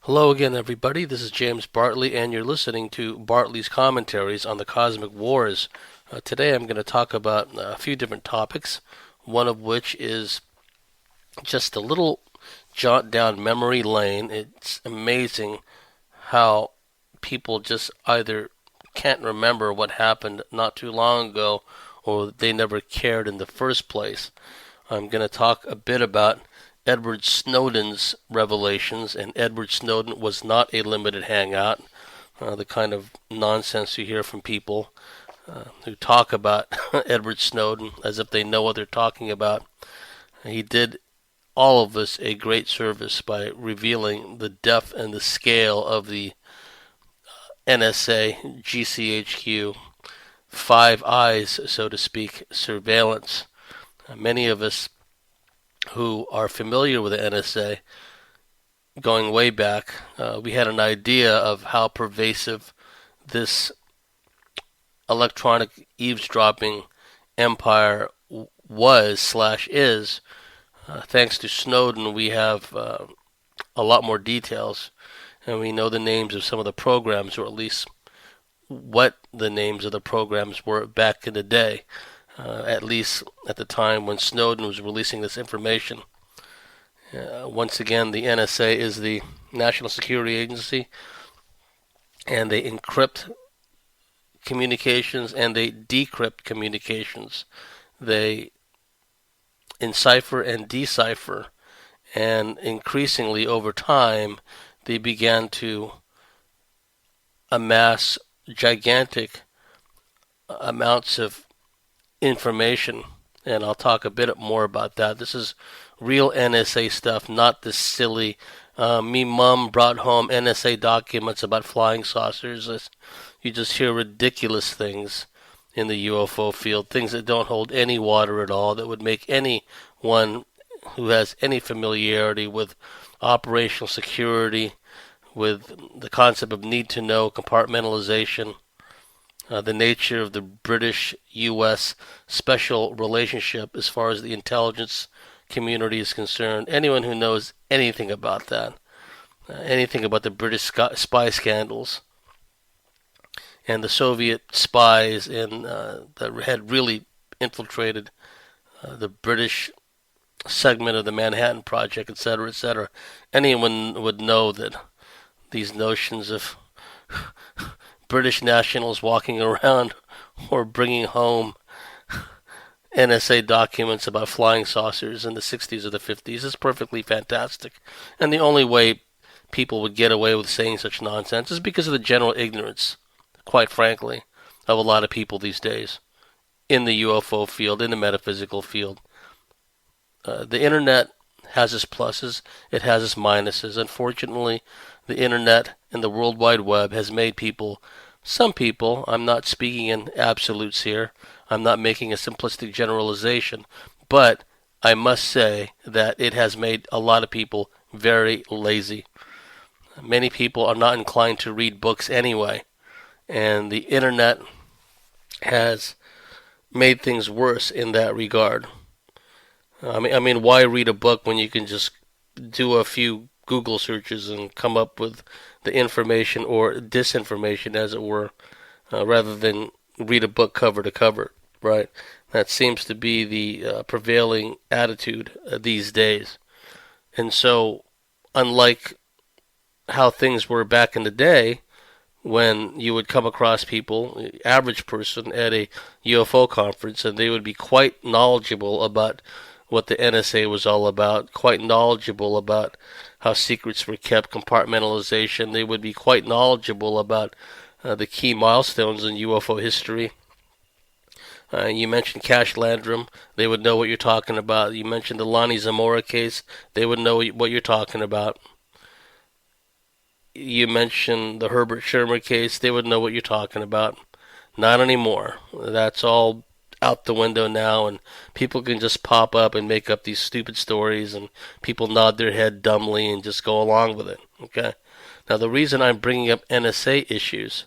Hello again, everybody. This is James Bartley, and you're listening to Bartley's Commentaries on the Cosmic Wars. Today I'm going to talk about a few different topics, one of which is just a little jaunt down memory lane. It's amazing how people just either can't remember what happened not too long ago or they never cared in the first place. I'm going to talk a bit about Edward Snowden's revelations, and Edward Snowden was not a limited hangout. The kind of nonsense you hear from people who talk about Edward Snowden as if they know what they're talking about. He did all of us a great service by revealing the depth and the scale of the NSA, GCHQ, Five Eyes, so to speak, surveillance. Many of us who are familiar with the NSA going way back, we had an idea of how pervasive this electronic eavesdropping empire was/is. Thanks to Snowden, we have a lot more details, and we know the names of some of the programs, or at least what the names of the programs were back in the day, at least at the time when Snowden was releasing this information. Once again, the NSA is the National Security Agency, and they encrypt communications and they decrypt communications. They encipher and decipher, and increasingly over time, they began to amass gigantic amounts of information, and I'll talk a bit more about that. This is real NSA stuff, not this silly, me mom brought home NSA documents about flying saucers. You just hear ridiculous things in the UFO field, things that don't hold any water at all, that would make anyone who has any familiarity with operational security, with the concept of need to know, compartmentalization, the nature of the British-U.S. special relationship as far as the intelligence community is concerned. Anyone who knows anything about that, anything about the British spy scandals, and the Soviet spies that had really infiltrated the British segment of the Manhattan Project, etc., etc. Anyone would know that these notions of British nationals walking around or bringing home NSA documents about flying saucers in the 60s or the 50s is perfectly fantastic. And the only way people would get away with saying such nonsense is because of the general ignorance, quite frankly, of a lot of people these days in the UFO field, in the metaphysical field. The internet has its pluses, it has its minuses. Unfortunately, the internet and the World Wide Web has made some people, I'm not speaking in absolutes here, I'm not making a simplistic generalization, but I must say that it has made a lot of people very lazy. Many people are not inclined to read books anyway, and the internet has made things worse in that regard. I mean, why read a book when you can just do a few Google searches and come up with the information or disinformation, as it were, rather than read a book cover to cover, right? That seems to be the prevailing attitude these days. And so, unlike how things were back in the day, when you would come across people, average person, at a UFO conference, and they would be quite knowledgeable about what the NSA was all about, quite knowledgeable about how secrets were kept, compartmentalization. They would be quite knowledgeable about the key milestones in UFO history. You mentioned Cash Landrum, they would know what you're talking about. You mentioned the Lonnie Zamora case, they would know what you're talking about. You mentioned the Herbert Schirmer case, they would know what you're talking about. Not anymore. That's all out the window now, and people can just pop up and make up these stupid stories, and people nod their head dumbly and just go along with it. Okay? Now, the reason I'm bringing up NSA issues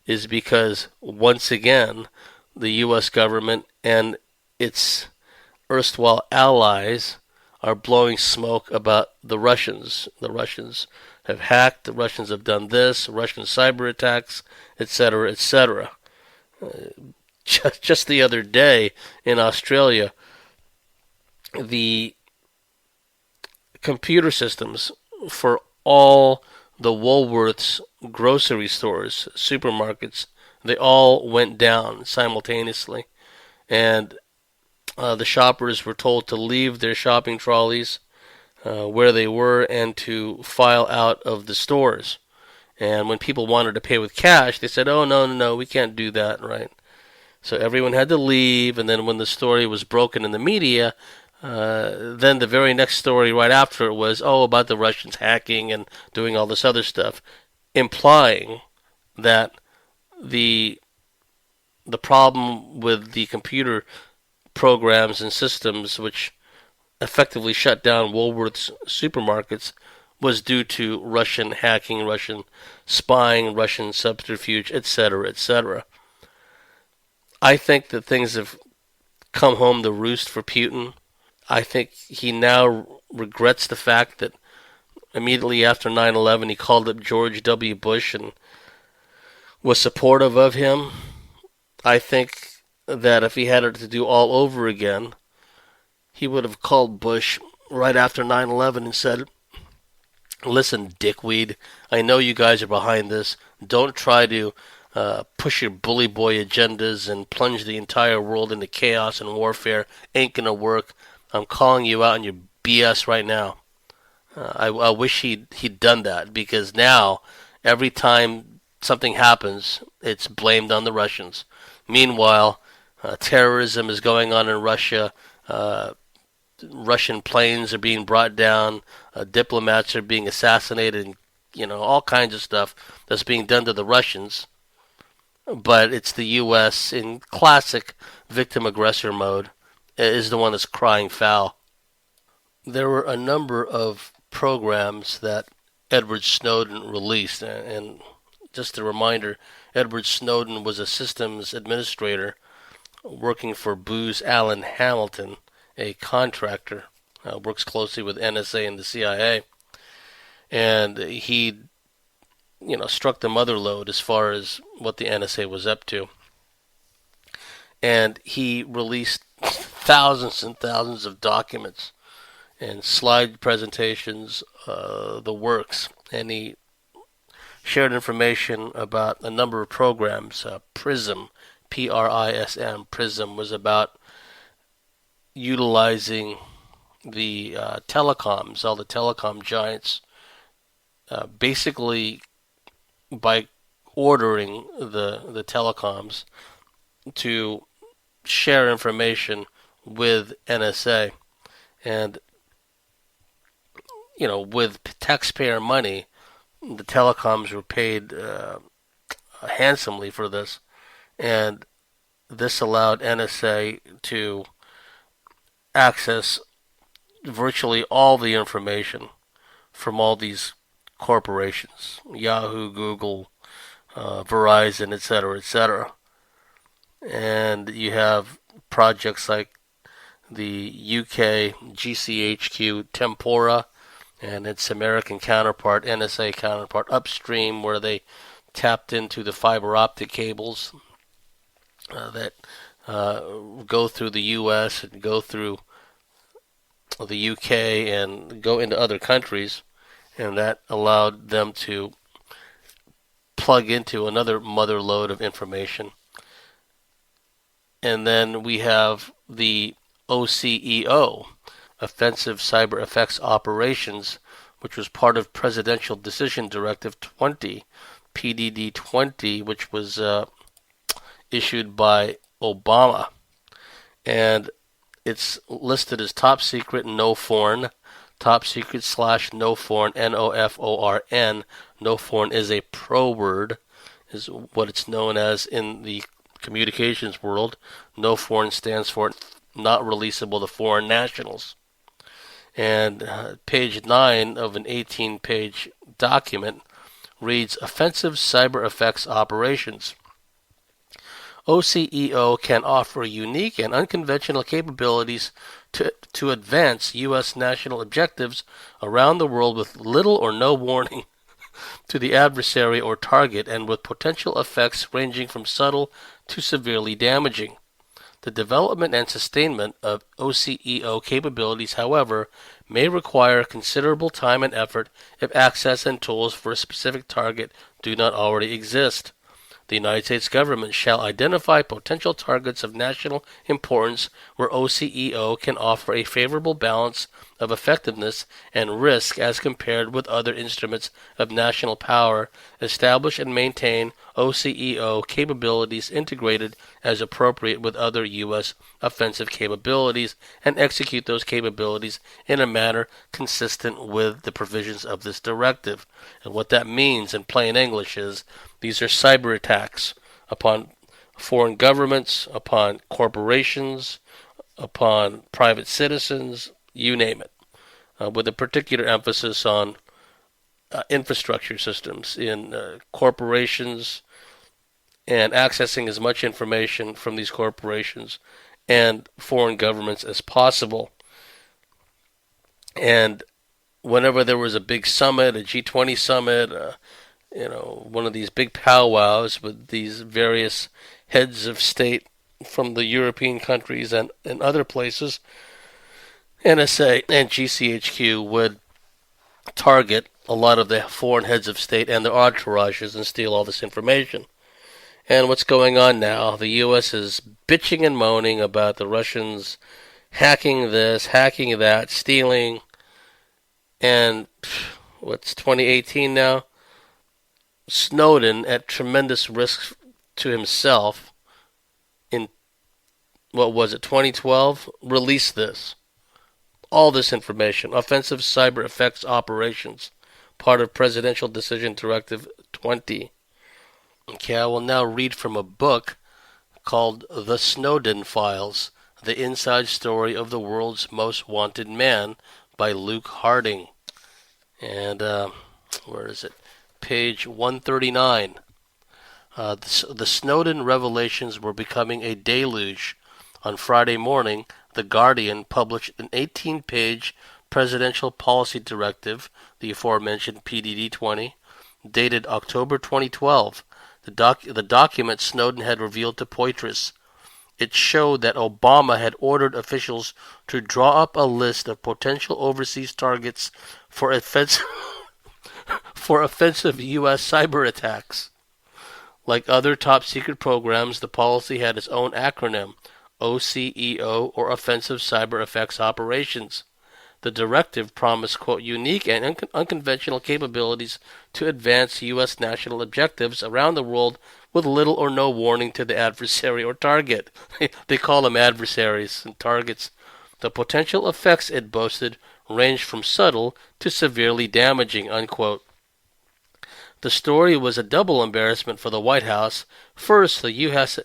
is because, once again, the U.S. government and its erstwhile allies are blowing smoke about the Russians. The Russians have hacked, the Russians have done this, Russian cyber attacks, etc., etc. Just the other day in Australia, the computer systems for all the Woolworths grocery stores, supermarkets, they all went down simultaneously. And the shoppers were told to leave their shopping trolleys where they were and to file out of the stores. And when people wanted to pay with cash, they said, "Oh, no, no, no, we can't do that," right? So everyone had to leave, and then when the story was broken in the media, then the very next story right after it was, oh, about the Russians hacking and doing all this other stuff, implying that the problem with the computer programs and systems which effectively shut down Woolworths supermarkets was due to Russian hacking, Russian spying, Russian subterfuge, etc., etc. I think that things have come home to roost for Putin. I think he now regrets the fact that immediately after 9/11 he called up George W. Bush and was supportive of him. I think that if he had it to do all over again, he would have called Bush right after 9/11 and said, "Listen, dickweed, I know you guys are behind this. Don't try to push your bully boy agendas and plunge the entire world into chaos and warfare. Ain't gonna work. I'm calling you out on your BS right now." I wish he'd done that, because now every time something happens, it's blamed on the Russians. Meanwhile, terrorism is going on in Russia. Russian planes are being brought down. Diplomats are being assassinated. And, all kinds of stuff that's being done to the Russians. But it's the U.S. in classic victim-aggressor mode is the one that's crying foul. There were a number of programs that Edward Snowden released, and just a reminder, Edward Snowden was a systems administrator working for Booz Allen Hamilton, a contractor, works closely with NSA and the CIA, and he, struck the mother lode as far as what the NSA was up to, and he released thousands and thousands of documents and slide presentations, the works, and he shared information about a number of programs. PRISM, PRISM, PRISM was about utilizing the telecoms, all the telecom giants, basically by ordering the telecoms to share information with NSA. And with taxpayer money, the telecoms were paid handsomely for this, and this allowed NSA to access virtually all the information from all these corporations, Yahoo, Google, Verizon, etc., etc. And you have projects like the UK GCHQ Tempora and its American counterpart, NSA counterpart, Upstream, where they tapped into the fiber optic cables that go through the U.S. and go through the UK and go into other countries, and that allowed them to plug into another mother lode of information. And then we have the OCEO, Offensive Cyber Effects Operations, which was part of Presidential Decision Directive 20, PDD 20, which was issued by Obama. And it's listed as top secret, no foreign, top secret / no foreign, NOFORN. No foreign is a pro word, is what it's known as in the communications world. No foreign stands for not releasable to foreign nationals. And page 9 of an 18-page document reads, Offensive Cyber Effects Operations. OCEO can offer unique and unconventional capabilities to advance U.S. national objectives around the world with little or no warning. to the adversary or target, and with potential effects ranging from subtle to severely damaging. The development and sustainment of OCEO capabilities, however, may require considerable time and effort if access and tools for a specific target do not already exist. The United States government shall identify potential targets of national importance where OCEO can offer a favorable balance of effectiveness and risk as compared with other instruments of national power, establish and maintain OCEO capabilities integrated as appropriate with other U.S. offensive capabilities, and execute those capabilities in a manner consistent with the provisions of this directive. And what that means in plain English is these are cyber attacks upon foreign governments, upon corporations, upon private citizens, you name it, with a particular emphasis on infrastructure systems in corporations and accessing as much information from these corporations and foreign governments as possible. And whenever there was a big summit, a G20 summit, one of these big powwows with these various heads of state from the European countries and other places, NSA and GCHQ would target a lot of the foreign heads of state and their entourages and steal all this information. And what's going on now? The U.S. is bitching and moaning about the Russians hacking this, hacking that, stealing. And what's 2018 now? Snowden, at tremendous risk to himself, in 2012, released this. All this information. Offensive Cyber Effects Operations, part of Presidential Decision Directive 20. Okay, I will now read from a book called The Snowden Files, The Inside Story of the World's Most Wanted Man by Luke Harding. And, where is it? Page 139. The Snowden Revelations were becoming a deluge. On Friday morning, The Guardian published an 18-page presidential policy directive, the aforementioned PDD-20, dated October 2012. The document Snowden had revealed to Poitras. It showed that Obama had ordered officials to draw up a list of potential overseas targets for offensive U.S. cyber attacks. Like other top-secret programs, the policy had its own acronym, OCEO, or Offensive Cyber Effects Operations. The directive promised, quote, unique and unconventional capabilities to advance U.S. national objectives around the world with little or no warning to the adversary or target. They call them adversaries and targets. The potential effects, it boasted, ranged from subtle to severely damaging, unquote. The story was a double embarrassment for the White House. First, the U.S.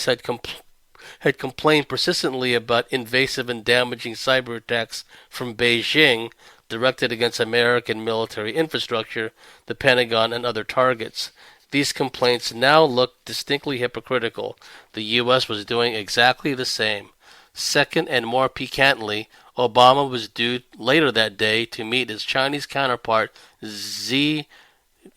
had complained persistently about invasive and damaging cyber attacks from Beijing directed against American military infrastructure, the Pentagon, and other targets. These complaints now look distinctly hypocritical. The U.S. was doing exactly the same. Second, and more piquantly, Obama was due later that day to meet his Chinese counterpart Xi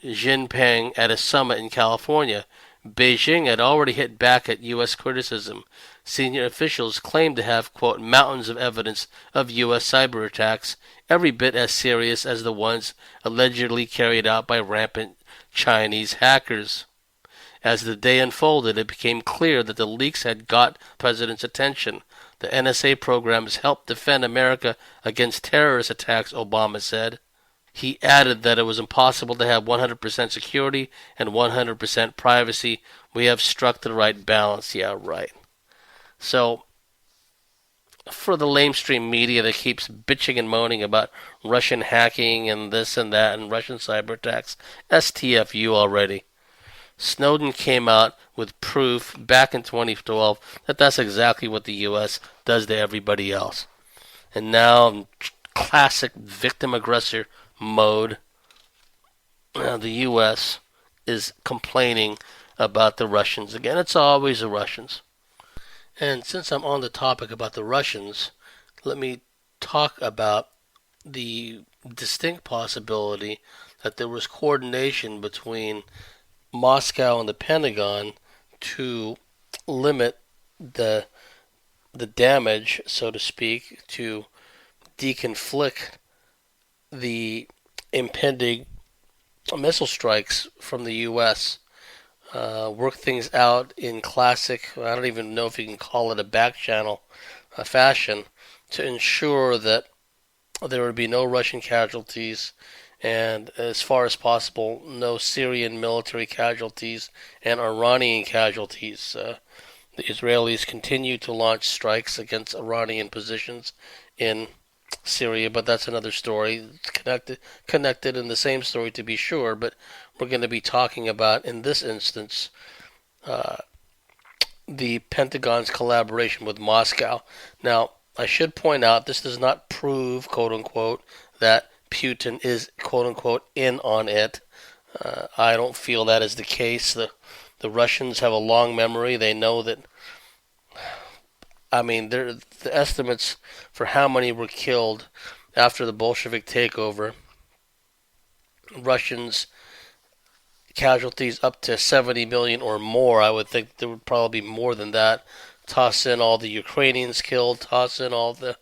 Jinping at a summit in California. Beijing had already hit back at U.S. criticism. Senior officials claimed to have, quote, mountains of evidence of U.S. cyber attacks, every bit as serious as the ones allegedly carried out by rampant Chinese hackers. As the day unfolded, it became clear that the leaks had got the president's attention. The NSA programs helped defend America against terrorist attacks, Obama said. He added that it was impossible to have 100% security and 100% privacy. We have struck the right balance. Yeah, right. So, for the lamestream media that keeps bitching and moaning about Russian hacking and this and that and Russian cyber attacks, STFU already. Snowden came out with proof back in 2012 that that's exactly what the U.S. does to everybody else. And now, classic victim-aggressor mode, the U.S. is complaining about the Russians again. It's always the Russians. And since I'm on the topic about the Russians, let me talk about the distinct possibility that there was coordination between Moscow and the Pentagon to limit the damage, so to speak, to deconflict the impending missile strikes from the U.S. Work things out in classic, I don't even know if you can call it a back channel fashion, to ensure that there would be no Russian casualties and, as far as possible, no Syrian military casualties and Iranian casualties. The Israelis continue to launch strikes against Iranian positions in Syria, but that's another story. It's connected in the same story, to be sure, but we're going to be talking about, in this instance, the Pentagon's collaboration with Moscow. Now, I should point out, this does not prove, quote unquote, that Putin is, quote unquote, in on it. I don't feel that is the case. The Russians have a long memory. They know that, I mean, the estimates for how many were killed after the Bolshevik takeover, Russians casualties up to 70 million or more. I would think there would probably be more than that. Toss in all the Ukrainians killed, toss in all the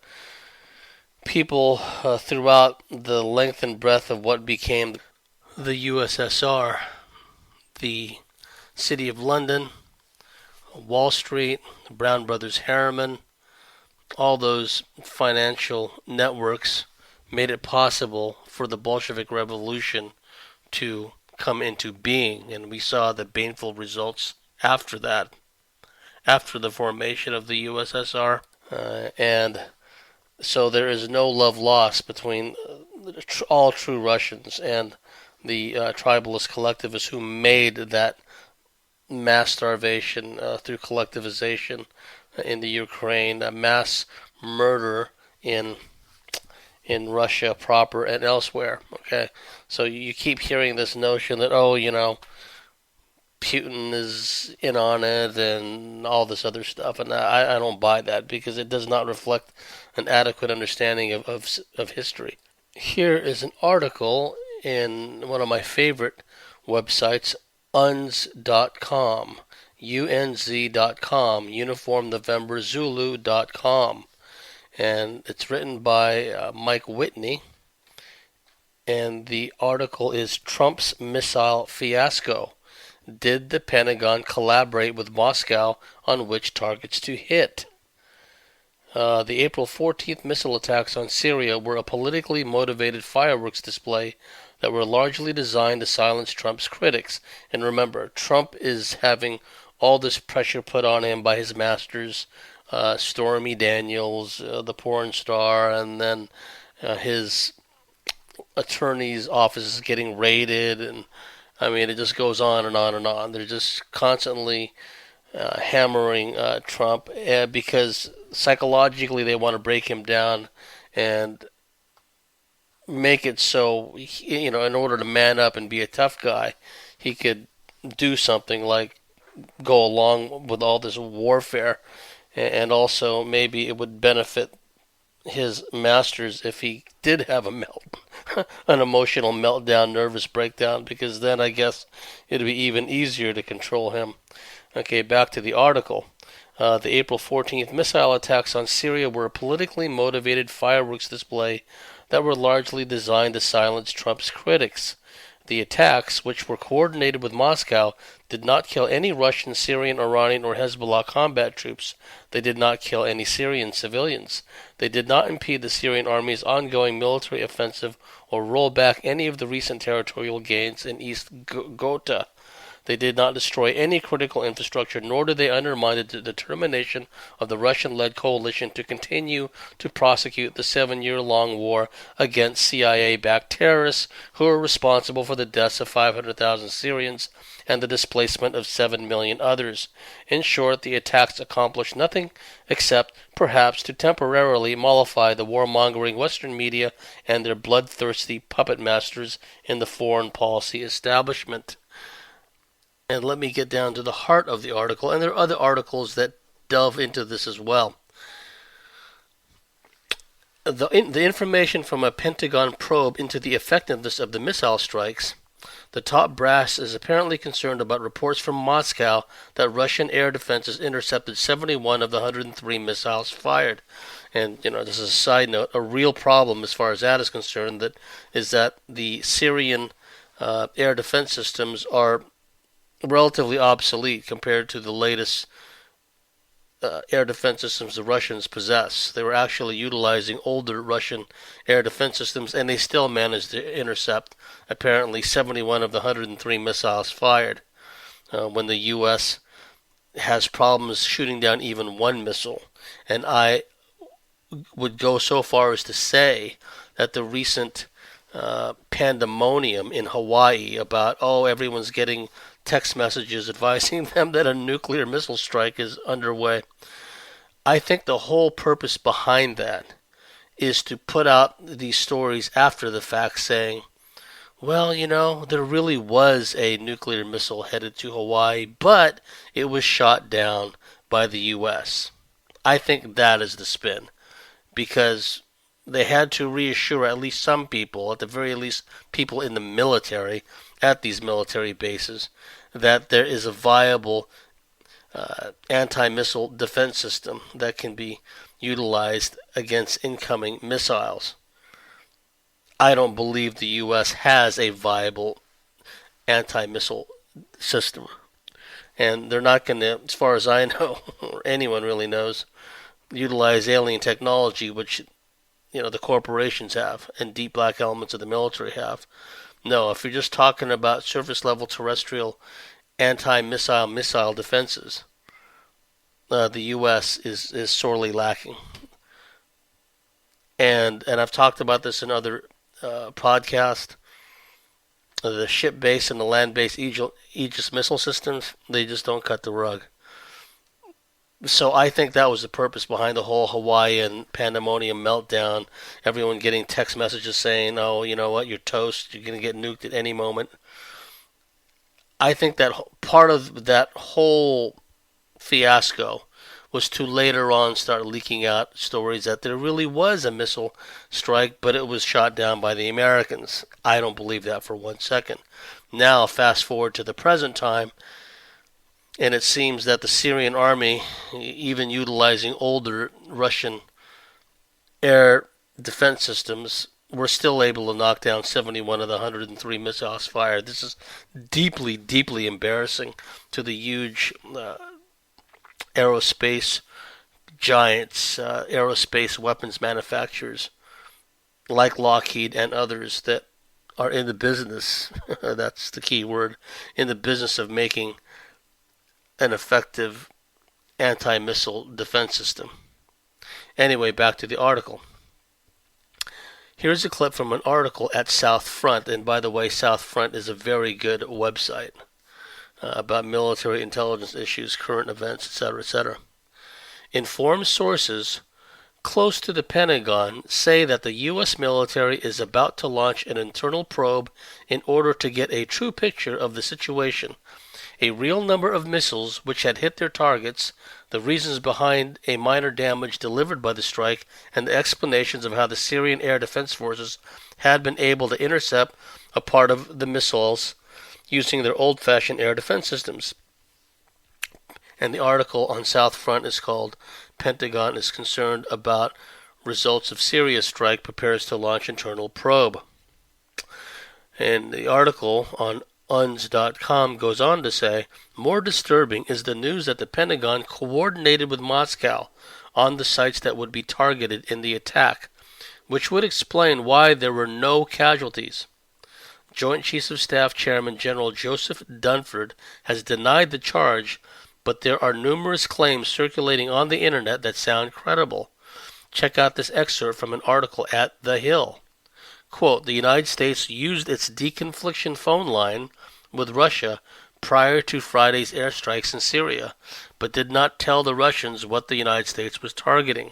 people throughout the length and breadth of what became the USSR, the City of London, Wall Street, the Brown Brothers Harriman, all those financial networks made it possible for the Bolshevik Revolution to come into being, and we saw the baneful results after that, after the formation of the USSR, and so there is no love lost between all true Russians and the tribalist collectivists who made that mass starvation through collectivization in the Ukraine, a mass murder in Russia proper and elsewhere. Okay, so you keep hearing this notion that, oh, you know, Putin is in on it and all this other stuff, and I don't buy that, because it does not reflect an adequate understanding of history. Here is an article in one of my favorite websites, unz.com, unz.com, Uniform November Zulu.com, and it's written by Mike Whitney, and the article is Trump's Missile Fiasco. Did the Pentagon collaborate with Moscow on which targets to hit? The April 14th missile attacks on Syria were a politically motivated fireworks display that were largely designed to silence Trump's critics. And remember, Trump is having all this pressure put on him by his masters, Stormy Daniels, the porn star, and then his attorney's office is getting raided, and I mean, it just goes on and on and on. They're just constantly hammering Trump because psychologically they want to break him down and make it so, you know, in order to man up and be a tough guy, he could do something like go along with all this warfare, and also maybe it would benefit his masters if he did have an emotional meltdown, nervous breakdown, because then I guess it'd be even easier to control him. Okay, back to the article. The April 14th missile attacks on Syria were a politically motivated fireworks display that were largely designed to silence Trump's critics. The attacks, which were coordinated with Moscow, did not kill any Russian, Syrian, Iranian, or Hezbollah combat troops. They did not kill any Syrian civilians. They did not impede the Syrian army's ongoing military offensive or roll back any of the recent territorial gains in East Ghouta. They did not destroy any critical infrastructure, nor did they undermine the determination of the Russian-led coalition to continue to prosecute the 7-year-long war against CIA-backed terrorists who are responsible for the deaths of 500,000 Syrians and the displacement of 7 million others. In short, the attacks accomplished nothing except, perhaps, to temporarily mollify the warmongering Western media and their bloodthirsty puppet masters in the foreign policy establishment. And let me get down to the heart of the article, and there are other articles that delve into this as well. the information from a Pentagon probe into the effectiveness of the missile strikes, the top brass is apparently concerned about reports from Moscow that Russian air defenses intercepted 71 of the 103 missiles fired. And, this is a side note, a real problem as far as that is concerned, is that the Syrian air defense systems are relatively obsolete compared to the latest air defense systems the Russians possess. They were actually utilizing older Russian air defense systems, and they still managed to intercept apparently 71 of the 103 missiles fired, when the U.S. has problems shooting down even one missile. And I would go so far as to say that the recent pandemonium in Hawaii about, everyone's getting text messages advising them that a nuclear missile strike is underway. I think the whole purpose behind that is to put out these stories after the fact saying, well, there really was a nuclear missile headed to Hawaii, but it was shot down by the U.S. I think that is the spin, because they had to reassure at least some people, at the very least people in the military, at these military bases, that there is a viable anti-missile defense system that can be utilized against incoming missiles. I don't believe the U.S. has a viable anti-missile system. And they're not going to, as far as I know, or anyone really knows, utilize alien technology, which the corporations have and deep black elements of the military have. No, if you're just talking about surface level terrestrial anti-missile defenses, the U.S. is sorely lacking. And I've talked about this in other podcasts. The ship-based and the land-based Aegis missile systems, they just don't cut the rug. So I think that was the purpose behind the whole Hawaiian pandemonium meltdown. Everyone getting text messages saying, oh, you know what, you're toast, you're going to get nuked at any moment. I think that part of that whole fiasco was to later on start leaking out stories that there really was a missile strike, but it was shot down by the Americans. I don't believe that for 1 second. Now, fast forward to the present time, and it seems that the Syrian army, even utilizing older Russian air defense systems, were still able to knock down 71 of the 103 missiles fired. This is deeply, deeply embarrassing to the huge aerospace giants, aerospace weapons manufacturers like Lockheed and others that are in the business, that's the key word, in the business of making an effective anti-missile defense system. Anyway, back to the article. Here's a clip from an article at South Front, and by the way, South Front is a very good website about military intelligence issues, current events, etc., etc. Informed sources close to the Pentagon say that the U.S. military is about to launch an internal probe in order to get a true picture of the situation, a real number of missiles which had hit their targets, the reasons behind a minor damage delivered by the strike, and the explanations of how the Syrian air defense forces had been able to intercept a part of the missiles using their old-fashioned air defense systems. And the article on South Front is called Pentagon is Concerned About Results of Syria Strike, Prepares to Launch Internal Probe. And the article on UNS.com goes on to say, more disturbing is the news that the Pentagon coordinated with Moscow on the sites that would be targeted in the attack, which would explain why there were no casualties. Joint Chiefs of Staff Chairman General Joseph Dunford has denied the charge, but there are numerous claims circulating on the internet that sound credible. Check out this excerpt from an article at The Hill. Quote, the United States used its deconfliction phone line with Russia prior to Friday's airstrikes in Syria, but did not tell the Russians what the United States was targeting.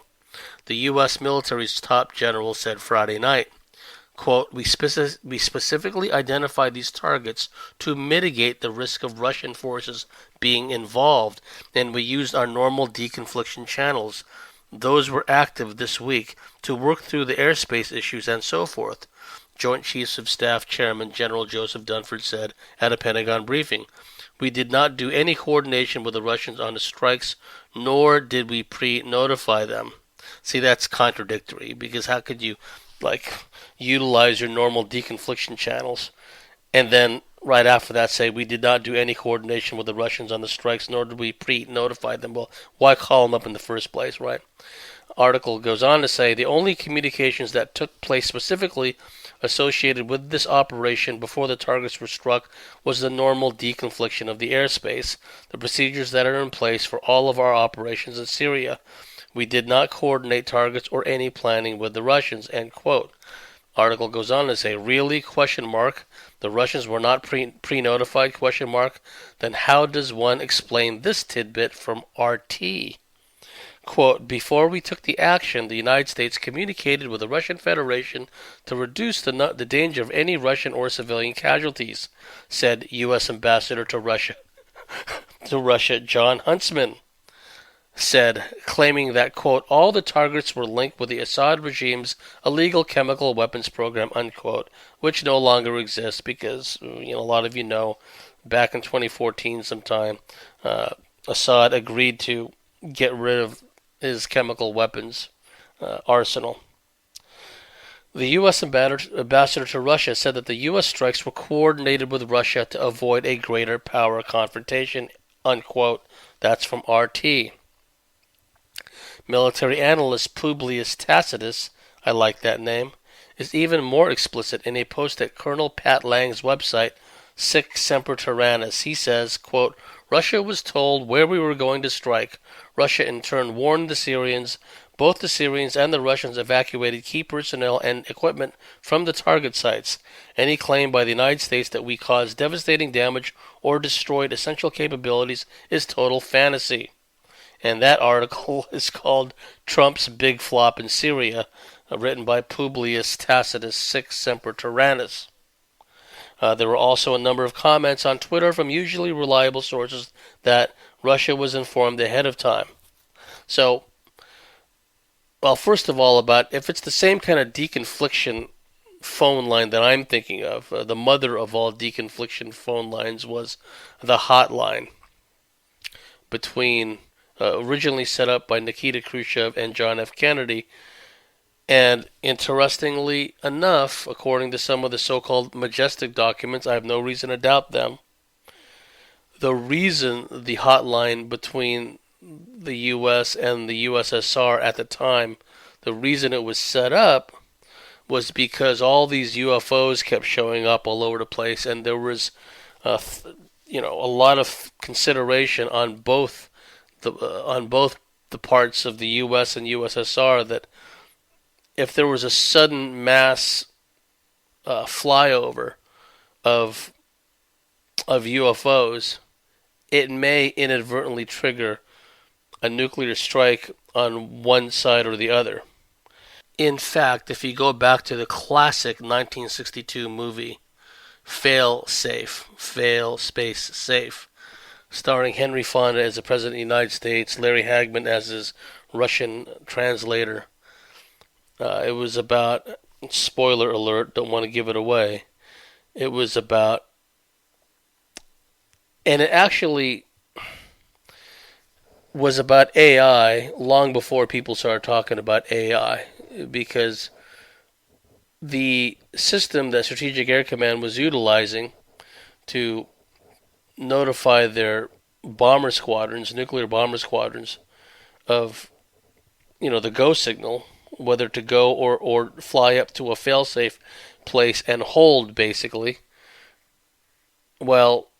The U.S. military's top general said Friday night, quote, we specifically identified these targets to mitigate the risk of Russian forces being involved, and we used our normal deconfliction channels. Those were active this week to work through the airspace issues and so forth. Joint Chiefs of Staff Chairman General Joseph Dunford said at a Pentagon briefing, "We did not do any coordination with the Russians on the strikes, nor did we pre-notify them." See, that's contradictory, because how could you, utilize your normal deconfliction channels and then right after that say, "We did not do any coordination with the Russians on the strikes, nor did we pre-notify them"? Well, why call them up in the first place, right? Article goes on to say, "The only communications that took place specifically associated with this operation before the targets were struck was the normal deconfliction of the airspace, the procedures that are in place for all of our operations in Syria. We did not coordinate targets or any planning with the Russians." End quote. Article goes on to say, "Really? Question mark. The Russians were not pre-notified? Question mark. Then how does one explain this tidbit from RT? Quote, "Before we took the action, the United States communicated with the Russian Federation to reduce the danger of any Russian or civilian casualties," said U.S. Ambassador to Russia John Huntsman, said, claiming that, quote, "all the targets were linked with the Assad regime's illegal chemical weapons program," unquote, which no longer exists because, a lot of you know, back in 2014 sometime, Assad agreed to get rid of his chemical weapons arsenal. The U.S. ambassador to Russia said that the U.S. strikes were coordinated with Russia to avoid a greater power confrontation, unquote. That's from RT. Military analyst Publius Tacitus, I like that name, is even more explicit in a post at Colonel Pat Lang's website, Sic Semper Tyrannis. He says, quote, "Russia was told where we were going to strike. Russia in turn warned the Syrians. Both the Syrians and the Russians evacuated key personnel and equipment from the target sites. Any claim by the United States that we caused devastating damage or destroyed essential capabilities is total fantasy." And that article is called "Trump's Big Flop in Syria," written by Publius Tacitus, Sic Semper Tyrannis. There were also a number of comments on Twitter from usually reliable sources that Russia was informed ahead of time. So, well, first of all, about if it's the same kind of deconfliction phone line that I'm thinking of, the mother of all deconfliction phone lines was the hotline between, originally set up by Nikita Khrushchev and John F. Kennedy. And interestingly enough, according to some of the so-called majestic documents, I have no reason to doubt them, the reason the hotline between the U.S. and the USSR at the time, the reason it was set up was because all these UFOs kept showing up all over the place, and there was, a lot of consideration on both the parts of the U.S. and USSR that if there was a sudden mass flyover of UFOs, it may inadvertently trigger a nuclear strike on one side or the other. In fact, if you go back to the classic 1962 movie Fail Safe, Fail Space Safe, starring Henry Fonda as the President of the United States, Larry Hagman as his Russian translator, it was about, spoiler alert, don't want to give it away, it was about, and it actually was about AI long before people started talking about AI, because the system that Strategic Air Command was utilizing to notify their bomber squadrons, nuclear bomber squadrons, of, the go signal, whether to go or fly up to a failsafe place and hold, basically. Well,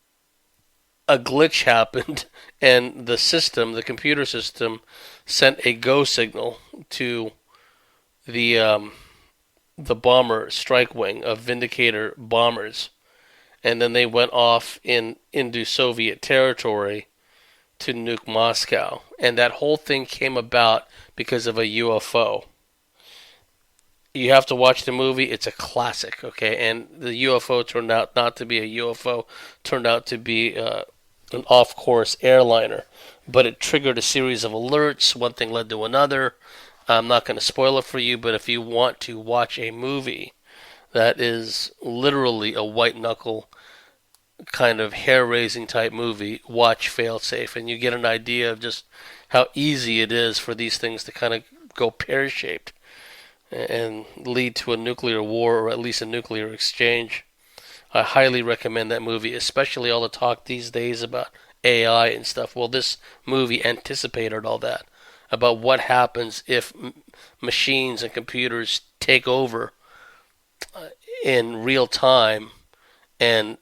a glitch happened, and the computer system, sent a go signal to the bomber strike wing of Vindicator bombers, and then they went off into Soviet territory to nuke Moscow, and that whole thing came about because of a UFO. You have to watch the movie. It's a classic, okay? And the UFO turned out not to be a UFO, turned out to be an off-course airliner. But it triggered a series of alerts. One thing led to another. I'm not going to spoil it for you, but if you want to watch a movie that is literally a white-knuckle kind of hair-raising type movie, watch Failsafe, and you get an idea of just how easy it is for these things to kind of go pear-shaped and lead to a nuclear war or at least a nuclear exchange. I highly recommend that movie, especially all the talk these days about AI and stuff. Well, this movie anticipated all that about what happens if machines and computers take over in real time and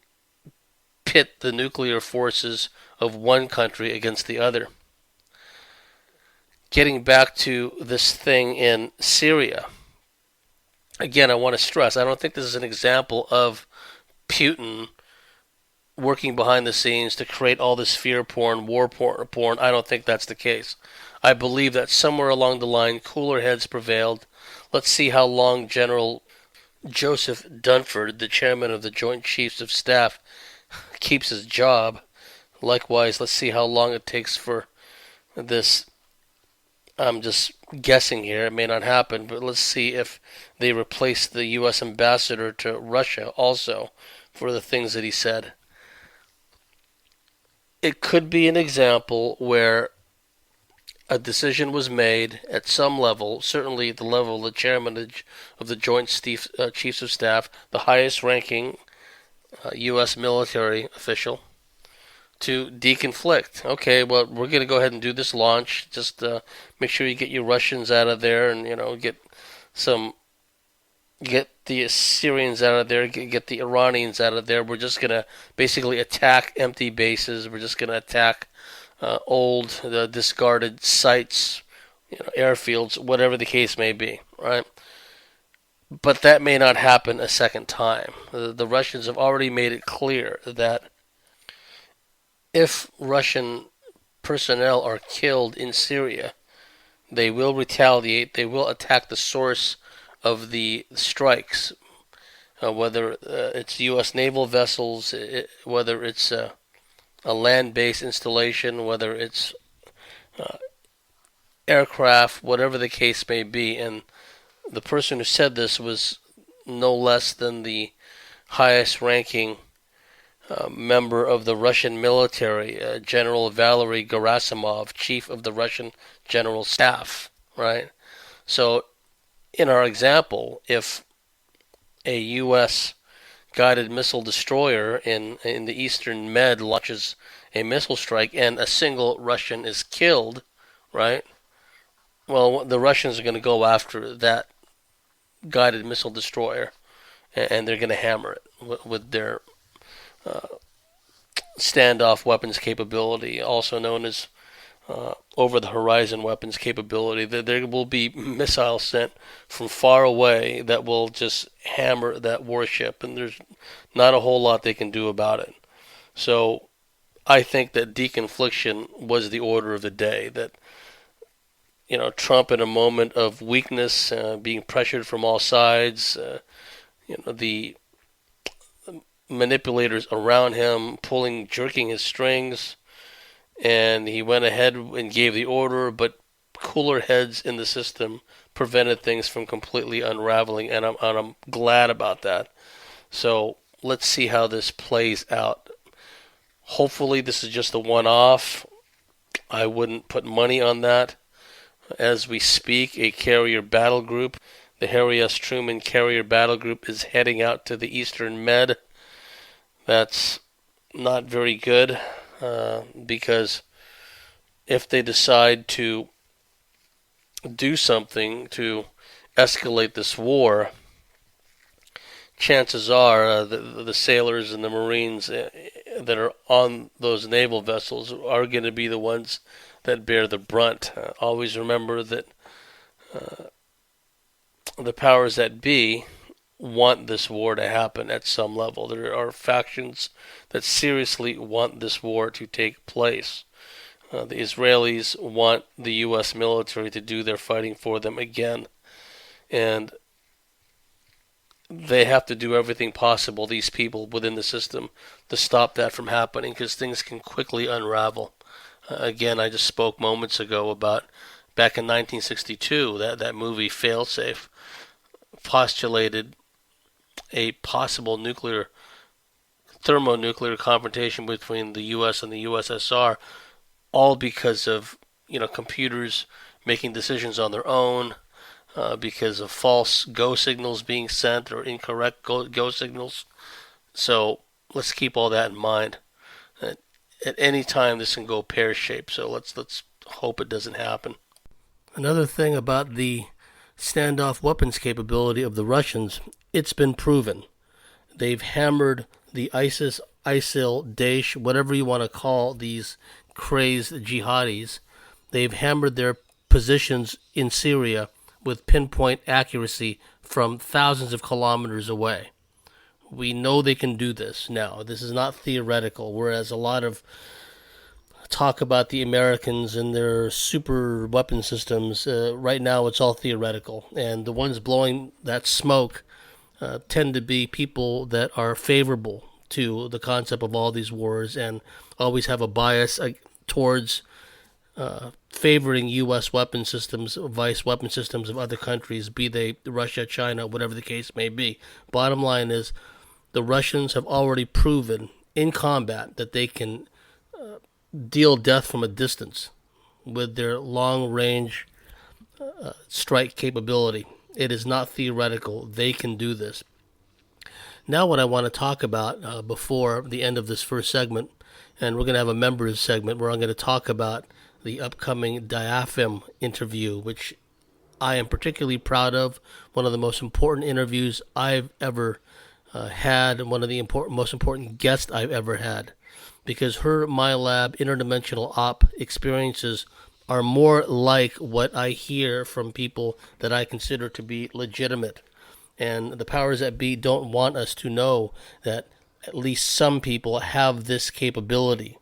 pit the nuclear forces of one country against the other. Getting back to this thing in Syria, again, I want to stress, I don't think this is an example of Putin working behind the scenes to create all this fear porn, war porn. I don't think that's the case. I believe that somewhere along the line, cooler heads prevailed. Let's see how long General Joseph Dunford, the chairman of the Joint Chiefs of Staff, keeps his job. Likewise, let's see how long it takes for this. I'm just guessing here, it may not happen, but let's see if they replace the U.S. ambassador to Russia also for the things that he said. It could be an example where a decision was made at some level, certainly at the level of the chairman of the Joint Chiefs of Staff, the highest ranking U.S. military official, to deconflict. Okay, well, we're going to go ahead and do this launch. Just make sure you get your Russians out of there, and get the Syrians out of there, get the Iranians out of there. We're just going to basically attack empty bases. We're just going to attack old, discarded sites, airfields, whatever the case may be, right? But that may not happen a second time. The Russians have already made it clear that if Russian personnel are killed in Syria, they will retaliate. They will attack the source of the strikes, whether it's U.S. naval vessels, whether it's a land-based installation, whether it's aircraft, whatever the case may be. And the person who said this was no less than the highest-ranking member of the Russian military, General Valery Gerasimov, chief of the Russian General Staff, right? So, in our example, if a U.S. guided missile destroyer in the Eastern Med launches a missile strike and a single Russian is killed, right? Well, the Russians are going to go after that guided missile destroyer, and they're going to hammer it with their standoff weapons capability, also known as over-the-horizon weapons capability. There will be missiles sent from far away that will just hammer that warship, and there's not a whole lot they can do about it. So I think that deconfliction was the order of the day, that Trump, in a moment of weakness, being pressured from all sides, the manipulators around him jerking his strings, and he went ahead and gave the order, but cooler heads in the system prevented things from completely unraveling, and I'm glad about that. So let's see how this plays out. Hopefully this is just a one-off. I wouldn't put money on that. As we speak, a carrier battle group, the Harry S. Truman carrier battle group, is heading out to the Eastern Med. That's not very good, because if they decide to do something to escalate this war, chances are the sailors and the Marines that are on those naval vessels are going to be the ones that bear the brunt. Always remember that the powers that be want this war to happen at some level. There are factions that seriously want this war to take place. The Israelis want the U.S. military to do their fighting for them again. And they have to do everything possible, these people within the system, to stop that from happening, because things can quickly unravel. Again, I just spoke moments ago about back in 1962, that movie Failsafe postulated a possible thermonuclear confrontation between the U.S. and the USSR, all because of computers making decisions on their own, because of false go signals being sent or incorrect go signals. So let's keep all that in mind. At any time, this can go pear-shaped. So let's hope it doesn't happen. Another thing about the standoff weapons capability of the Russians, it's been proven. They've hammered the ISIS, ISIL, Daesh, whatever you want to call these crazed jihadis. They've hammered their positions in Syria with pinpoint accuracy from thousands of kilometers away. We know they can do this now. This is not theoretical, whereas a lot of talk about the Americans and their super weapon systems, right now it's all theoretical. And the ones blowing that smoke tend to be people that are favorable to the concept of all these wars and always have a bias towards favoring U.S. weapon systems, vice weapon systems of other countries, be they Russia, China, whatever the case may be. Bottom line is, the Russians have already proven in combat that they can deal death from a distance with their long-range strike capability. It is not theoretical. They can do this. Now what I want to talk about before the end of this first segment, and we're going to have a members segment where I'm going to talk about the upcoming Dhayaphim interview, which I am particularly proud of. One of the most important interviews I've ever had, and one of the most important guests I've ever had, because her milab interdimensional op experiences are more like what I hear from people that I consider to be legitimate. And the powers that be don't want us to know that at least some people have this capability.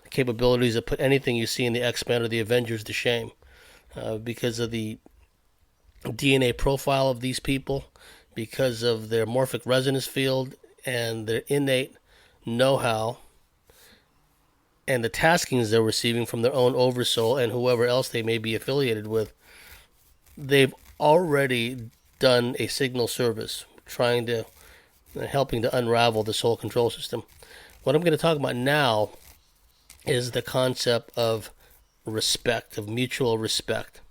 Capabilities that put anything you see in the X-Men or the Avengers to shame. Because of the DNA profile of these people, because of their morphic resonance field and their innate know-how and the taskings they're receiving from their own oversoul and whoever else they may be affiliated with. They've already done a signal service helping to unravel this whole control system. What I'm going to talk about now is the concept of respect, of mutual respect.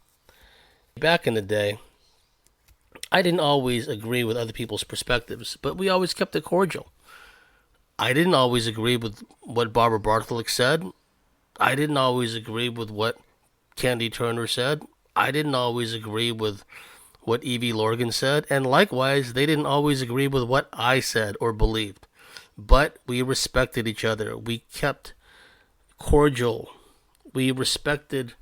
Back in the day, I didn't always agree with other people's perspectives, but we always kept it cordial. I didn't always agree with what Barbara Bartley said. I didn't always agree with what Candy Turner said. I didn't always agree with what Evie Lorgan said. And likewise, they didn't always agree with what I said or believed. But we respected each other. We kept cordial. We respected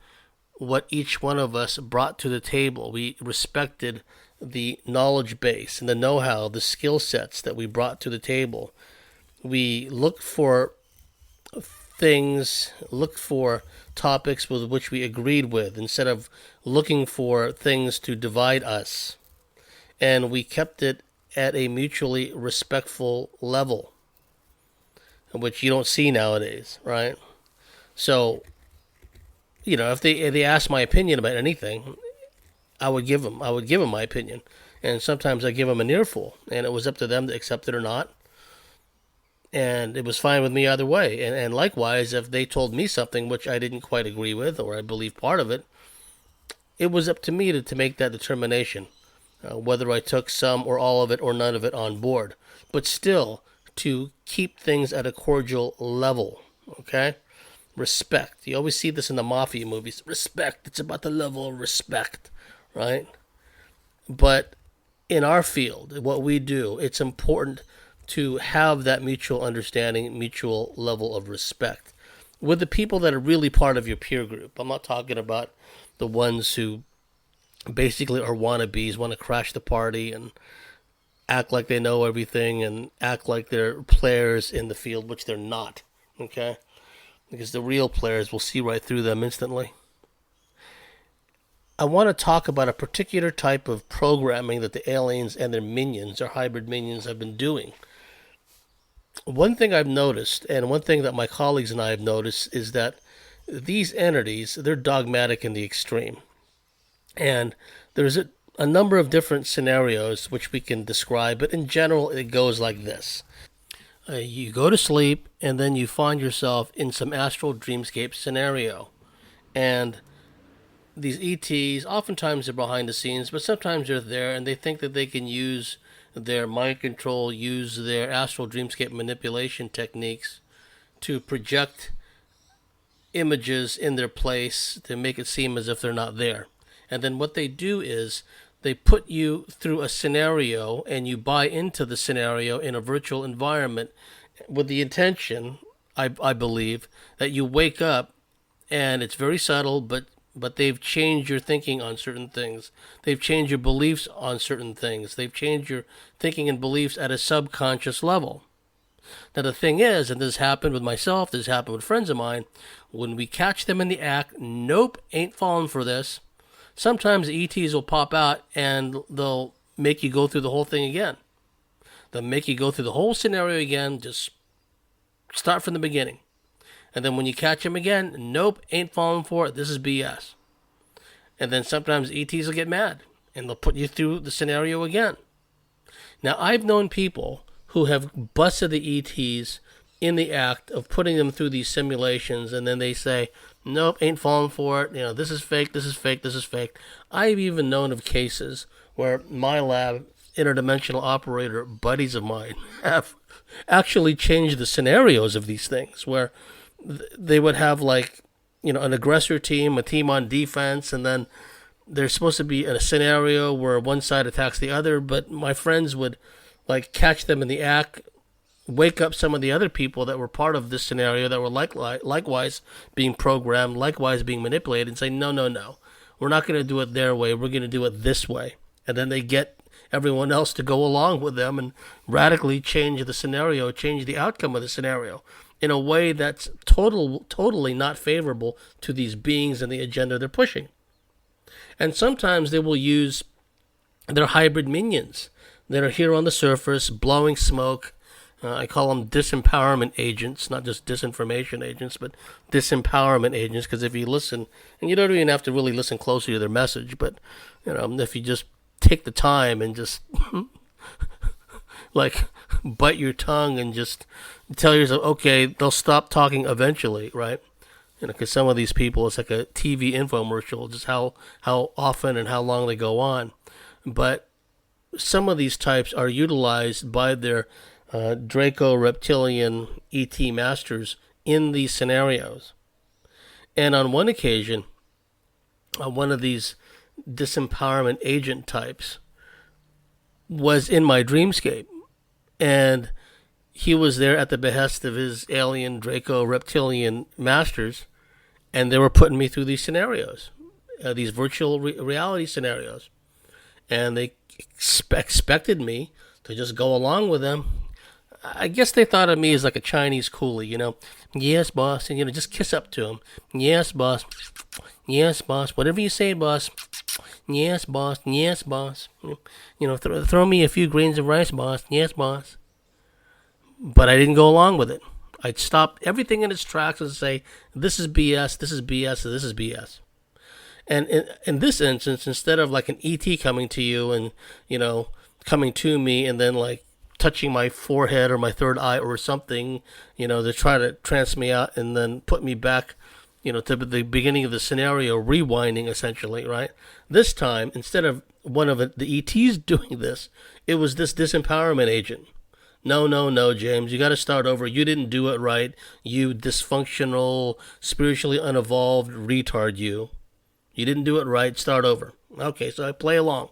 what each one of us brought to the table. We respected the knowledge base and the know-how, the skill sets that we brought to the table. We looked for topics with which we agreed with instead of looking for things to divide us. And we kept it at a mutually respectful level, which you don't see nowadays, right? So, if they ask my opinion about anything, I would give them my opinion. And sometimes I give them an earful, and it was up to them to accept it or not. And it was fine with me either way. And likewise, if they told me something which I didn't quite agree with, or I believe part of it, it was up to me to make that determination, whether I took some or all of it or none of it on board. But still, to keep things at a cordial level, okay? Respect. You always see this in the mafia movies. Respect. It's about the level of respect, right? But in our field, what we do, it's important to have that mutual understanding, mutual level of respect with the people that are really part of your peer group. I'm not talking about the ones who basically are wannabes, want to crash the party and act like they know everything and act like they're players in the field, which they're not, okay? Because the real players will see right through them instantly. I want to talk about a particular type of programming that the aliens and their minions, or hybrid minions, have been doing. One thing I've noticed, and one thing that my colleagues and I have noticed, is that these entities, they're dogmatic in the extreme. And there's a number of different scenarios which we can describe, but in general, it goes like this. You go to sleep, and then you find yourself in some astral dreamscape scenario. And these ETs, oftentimes they're behind the scenes, but sometimes they're there, and they think that they can use their mind control, use their astral dreamscape manipulation techniques to project images in their place to make it seem as if they're not there. And then what they do is they put you through a scenario, and you buy into the scenario in a virtual environment with the intention, I believe, that you wake up, and it's very subtle, but they've changed your thinking on certain things. They've changed your beliefs on certain things. They've changed your thinking and beliefs at a subconscious level. Now the thing is, and this happened with myself, this happened with friends of mine, when we catch them in the act, nope, ain't falling for this. Sometimes the ETs will pop out and they'll make you go through the whole thing again. They'll make you go through the whole scenario again, just start from the beginning. And then when you catch them again, nope, ain't falling for it, this is BS. And then sometimes ETs will get mad and they'll put you through the scenario again. Now I've known people who have busted the ETs in the act of putting them through these simulations, and then they say, nope, ain't falling for it, this is fake, this is fake, this is fake. I've even known of cases where my lab interdimensional operator buddies of mine have actually changed the scenarios of these things, where they would have an aggressor team, a team on defense, and then there's supposed to be a scenario where one side attacks the other, but my friends would catch them in the act, wake up some of the other people that were part of this scenario that were likewise being programmed, likewise being manipulated, and say, no, we're not going to do it their way, we're going to do it this way. And then they get everyone else to go along with them and radically change the scenario, change the outcome of the scenario in a way that's totally not favorable to these beings and the agenda they're pushing. And sometimes they will use their hybrid minions that are here on the surface, blowing smoke. I call them disempowerment agents, not just disinformation agents, but disempowerment agents, because if you listen, and you don't even have to really listen closely to their message, but if you just take the time and just bite your tongue and just tell yourself, okay, they'll stop talking eventually, right? Because some of these people, it's like a TV infomercial, just how often and how long they go on. But some of these types are utilized by their Draco reptilian ET masters in these scenarios. And on one occasion, one of these disempowerment agent types was in my dreamscape, and he was there at the behest of his alien Draco reptilian masters, and they were putting me through these scenarios, these virtual reality scenarios, and they expected me to just go along with them. I guess they thought of me as like a Chinese coolie, Yes, boss, and just kiss up to him. Yes, boss. Yes, boss. Whatever you say, boss. Yes, boss. Yes, boss. Throw me a few grains of rice, boss. Yes, boss. But I didn't go along with it. I'd stop everything in its tracks and say, this is BS, this is BS, this is BS. And in this instance, instead of like an ET coming to you and, coming to me and then touching my forehead or my third eye or something, to try to trance me out and then put me back, to the beginning of the scenario, rewinding essentially, right? This time, instead of one of the ETs doing this, it was this disempowerment agent. No, James, you got to start over. You didn't do it right. You dysfunctional, spiritually unevolved retard, you. You didn't do it right. Start over. Okay, so I play along.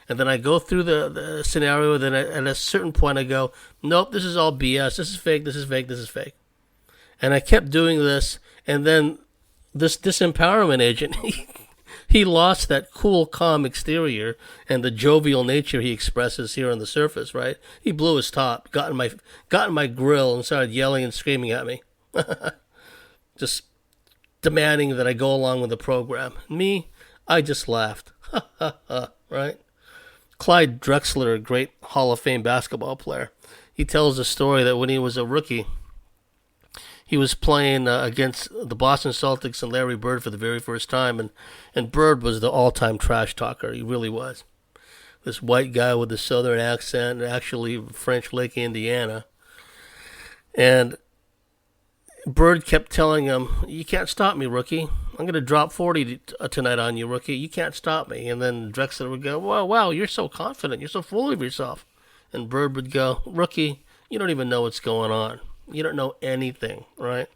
And then I go through the scenario, then at a certain point I go, nope, this is all BS. This is fake, this is fake, this is fake. And I kept doing this, and then this disempowerment agent, he lost that cool, calm exterior and the jovial nature he expresses here on the surface, right? He blew his top, got in my grill and started yelling and screaming at me. Just demanding that I go along with the program. Me, I just laughed. Ha ha ha, right? Clyde Drexler, a great Hall of Fame basketball player, he tells a story that when he was a rookie, he was playing against the Boston Celtics and Larry Bird for the very first time, and Bird was the all-time trash talker. He really was. This white guy with a southern accent, actually French Lake, Indiana. And Bird kept telling him, "You can't stop me, rookie. I'm going to drop 40 tonight on you, rookie. You can't stop me." And then Drexler would go, wow, you're so confident. You're so full of yourself. And Bird would go, "Rookie, you don't even know what's going on. You don't know anything, right?"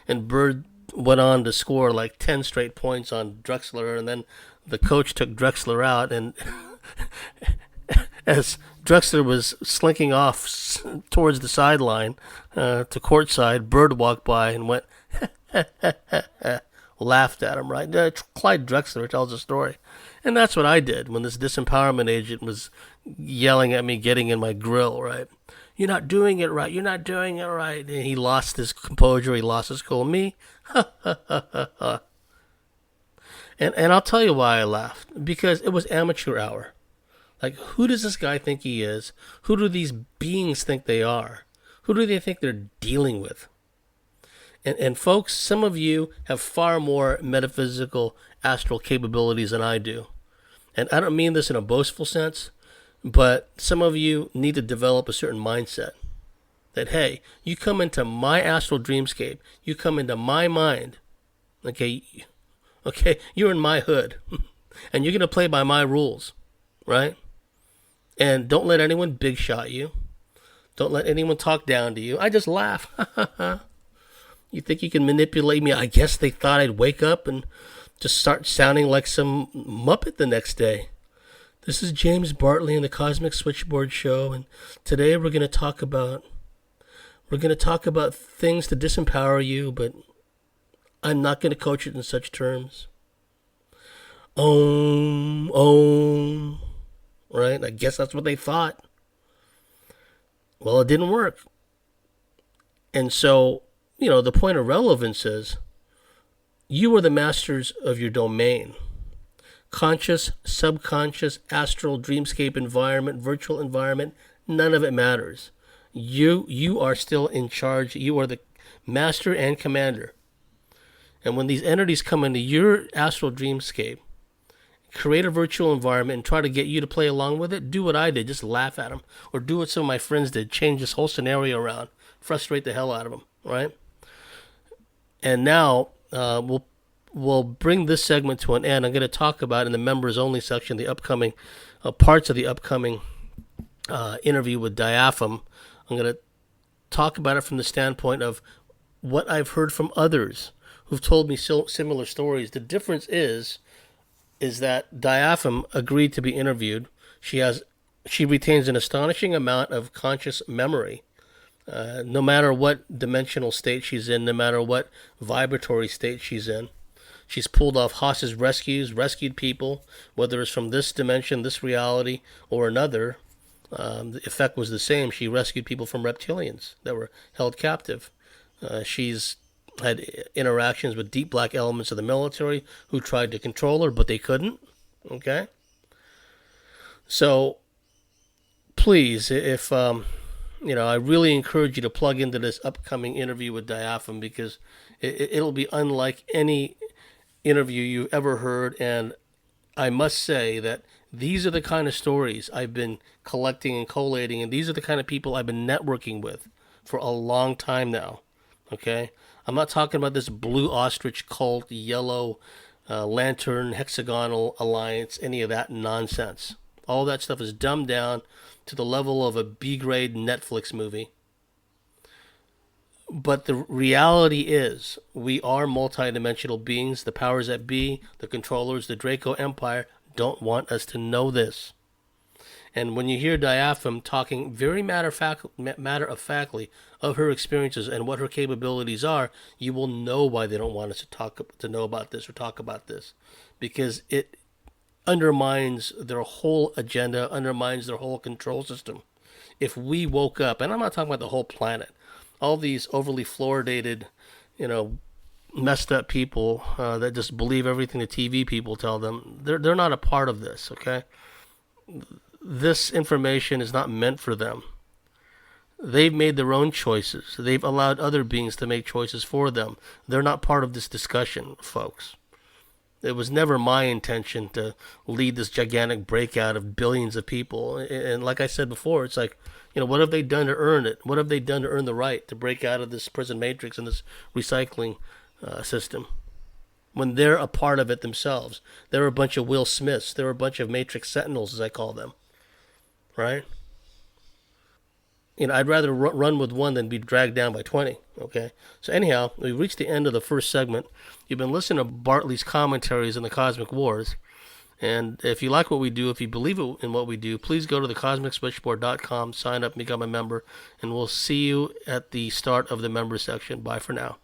And Bird went on to score like 10 straight points on Drexler, and then the coach took Drexler out, and as Drexler was slinking off towards the sideline to courtside, Bird walked by and went, laughed at him, right? Clyde Drexler tells a story. And that's what I did when this disempowerment agent was yelling at me, getting in my grill, right? "You're not doing it right. You're not doing it right." And he lost his composure. He lost his cool. Me, and I'll tell you why I laughed. Because it was amateur hour. Like, who does this guy think he is? Who do these beings think they are? Who do they think they're dealing with? And folks, some of you have far more metaphysical astral capabilities than I do. And I don't mean this in a boastful sense, but some of you need to develop a certain mindset. That, hey, you come into my astral dreamscape, you come into my mind, okay, you're in my hood, and you're going to play by my rules, right? And don't let anyone big shot you. Don't let anyone talk down to you. I just laugh. You think you can manipulate me? I guess they thought I'd wake up and just start sounding like some Muppet the next day. This is James Bartley in the Cosmic Switchboard Show, and today we're going to talk about things to disempower you, but I'm not going to coach it in such terms. Right? I guess that's what they thought. Well, it didn't work. And so, the point of relevance is you are the masters of your domain. Conscious, subconscious, astral, dreamscape environment, virtual environment, none of it matters. You are still in charge. You are the master and commander. And when these entities come into your astral dreamscape, create a virtual environment and try to get you to play along with it, do what I did. Just laugh at them. Or do what some of my friends did. Change this whole scenario around. Frustrate the hell out of them, right? And now we'll bring this segment to an end. I'm going to talk about in the members only section the upcoming parts of the upcoming interview with Dhayaphim. I'm going to talk about it from the standpoint of what I've heard from others who've told me similar stories. The difference is that Dhayaphim agreed to be interviewed. She retains an astonishing amount of conscious memory. No matter what dimensional state she's in, no matter what vibratory state she's in. She's pulled off hostage rescues, rescued people, whether it's from this dimension, this reality, or another. The effect was the same. She rescued people from reptilians that were held captive. She's had interactions with deep black elements of the military who tried to control her, but they couldn't. Okay? So, please, if... I really encourage you to plug into this upcoming interview with Dhayaphim because it'll be unlike any interview you've ever heard. And I must say that these are the kind of stories I've been collecting and collating, and these are the kind of people I've been networking with for a long time now. Okay? I'm not talking about this blue ostrich cult, yellow lantern, hexagonal alliance, any of that nonsense. All that stuff is dumbed down to the level of a B-grade Netflix movie. But the reality is, we are multidimensional beings. The powers that be, the controllers, the Draco Empire, don't want us to know this. And when you hear Dhayaphim talking very matter-of-factly of her experiences and what her capabilities are, you will know why they don't want us to know about this or talk about this. Because it undermines their whole agenda, undermines their whole control system. If we woke up, and I'm not talking about the whole planet, all these overly fluoridated, messed up people that just believe everything the TV people tell them. They're not a part of this, okay? This information is not meant for them. They've made their own choices. They've allowed other beings to make choices for them. They're not part of this discussion, folks. It was never my intention to lead this gigantic breakout of billions of people. And like I said before, it's like, what have they done to earn it? What have they done to earn the right to break out of this prison matrix and this recycling system? When they're a part of it themselves. They're a bunch of Will Smiths. They're a bunch of Matrix Sentinels, as I call them. Right? I'd rather run with one than be dragged down by 20, okay? So anyhow, we've reached the end of the first segment. You've been listening to Bartley's Commentaries on the Cosmic Wars. And if you like what we do, if you believe in what we do, please go to thecosmicswitchboard.com, sign up, become a member, and we'll see you at the start of the member section. Bye for now.